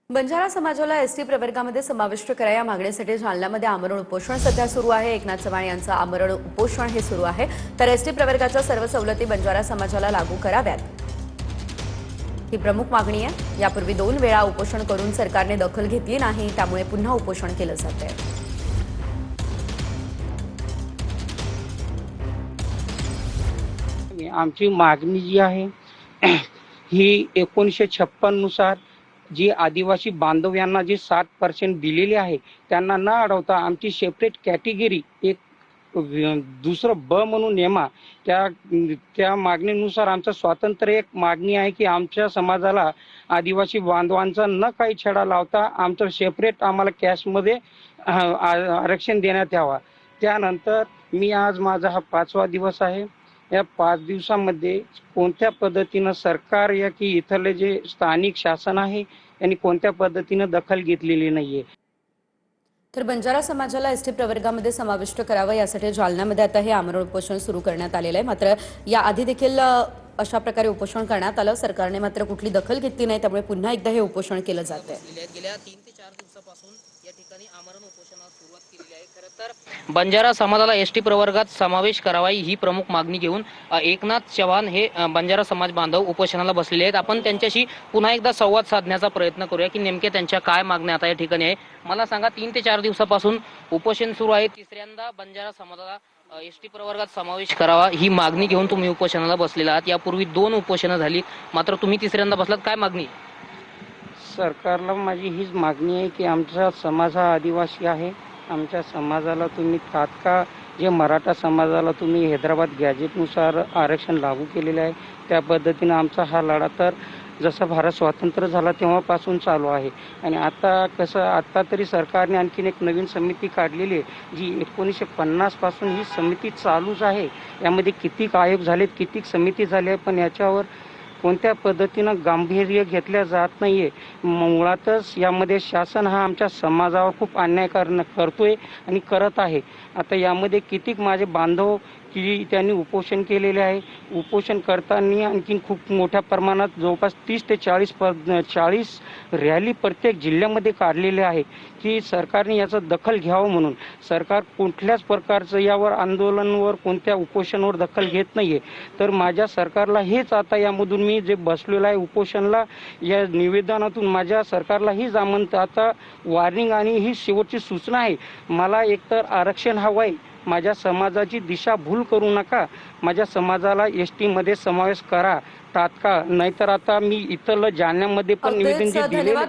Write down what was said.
बंजारा समाजाला एसटी प्रवर्गामध्ये समाविष्ट करा या मागणीसाठी जालन्यामध्ये आमरण उपोषण सध्या सुरू आहे। एकनाथ चव्हाण यांचं आमरण उपोषण हे सुरू आहे। तर एसटी प्रवर्गाच्या सर्व सवलती बंजारा समाजाला लागू कराव्यात ही प्रमुख मागणी आहे। यापूर्वी 2 वेळा उपोषण करून सरकारने दखल घेतली नाही, त्यामुळे पुन्हा उपोषण केलं जातंय। आमची मागणी जी आहे ही 1956 नुसार जी आदिवासी बांधव यांना जे 7% दिलेले आहे त्यांना न अडवता आमची सेपरेट कॅटेगरी एक दुसरं ब म्हणून नेमा त्या मागणीनुसार आमचं स्वातंत्र्य एक मागणी आहे की आमच्या समाजाला आदिवासी बांधवांचा न काही छडा लावता आमचं सेपरेट आम्हाला कॅशमध्ये आरक्षण देण्यात यावा। त्यानंतर मी आज माझा हा 5वा दिवस आहे। या 5 दिवसामध्ये कोणत्या पद्धतीनं सरकार या की इथले जे स्थानिक शासन आहे यांनी कोणत्या पद्धतीनं दखल घेतलेली नाहीये। तर बंजारा समाजाला एसटी प्रवर्गामध्ये समाविष्ट करावं यासाठी जालन्यामध्ये आता हे आमरण उपोषण सुरू करण्यात आलेलं आहे। मात्र याआधी देखील अशा प्रकारे उपोषण करण्यात आलं, सरकारने मात्र कुठली दखल घेतली नाही, त्यामुळे पुन्हा एकदा हे उपोषण केलं जात आहे। गेल्या 3 ते 4 दिवसापासून या ठिकाणी आमरण उपोषणाला सुरुवात केलेली आहे। खरं तर बंजारा समाजाला एसटी प्रवर्गात समावेश करावा ही प्रमुख मागणी घेऊन एकनाथ चव्हाण हे बंजारा समाज बांधव उपोषणाला बसलेले आहेत। आपण त्यांच्याशी पुन्हा एकदा संवाद साधण्याचा प्रयत्न करूया की नेमके त्यांच्या काय मागण्या आता या ठिकाणी आहे। मला सांगा, 3 ते 4 दिवसापासून उपोषण सुरू आहे। तिसऱ्यांदा बंजारा समाजाला एसटी प्रवर्गात समावेश करावा ही मागणी घेऊन तुम्ही उपोषणाला बसलेला आहात। यापूर्वी 2 उपोषणं झाली, मात्र तुम्ही तिसऱ्यांदा बसलात, काय मागणी? सरकारला माझी हीच मागणी आहे की आमचा समाज हा आदिवासी आहे। आमच्या समाजाला तुम्ही तात्काळ जे मराठा समाजाला तुम्ही हैदराबाद गॅजेटनुसार आरक्षण लागू केलेले आहे त्या पद्धतीनं आमचा हा लढा तर जसा भारत स्वतंत्र झाला तेव्हापासून चालू आहे। आणि आता कसं, आता तरी सरकारने आणखीन एक नवीन समिती काढलेली आहे जी 1950 पासून ही समिती चालूच आहे। यामध्ये कितीक आयोग झालेत, कितीक समिती झाली आहे, पण याच्यावर कोणत्या पद्धतीनं गांभीर्य घेतल्या जात नाहीये। मुळातच यामध्ये शासन हा आमच्या समाजावर खूप अन्याय करतोय आणि करत आहे। आता यामध्ये कितीक माझे बांधव की त्यांनी उपोषण केलेले आहे। उपोषण करताना आणखीन खूप मोठ्या प्रमाणात जवळपास 30 ते 40 रॅली प्रत्येक जिल्ह्यामध्ये काढलेले आहे की सरकारने याचं दखल घ्यावं म्हणून। सरकार कुठल्याच प्रकारचं यावर आंदोलनावर कोणत्या उपोषणावर दखल घेत नाहीये। तर माझ्या सरकारला हेच आता यामधून मी जे बसलेलं आहे उपोषणला, या निवेदनातून माझ्या सरकारला हीच आता वॉर्निंग आणि ही शेवटची सूचना आहे। मला एकतर आरक्षण हवं आहे, माझ्या समाजाची दिशाभूल करू नका, माझ्या समाजाला एसटी मध्ये समावेश करा तात्काळ, नाहीतर आता मी इथलं जालन्यामध्ये पण निवेदन जे दिलेलं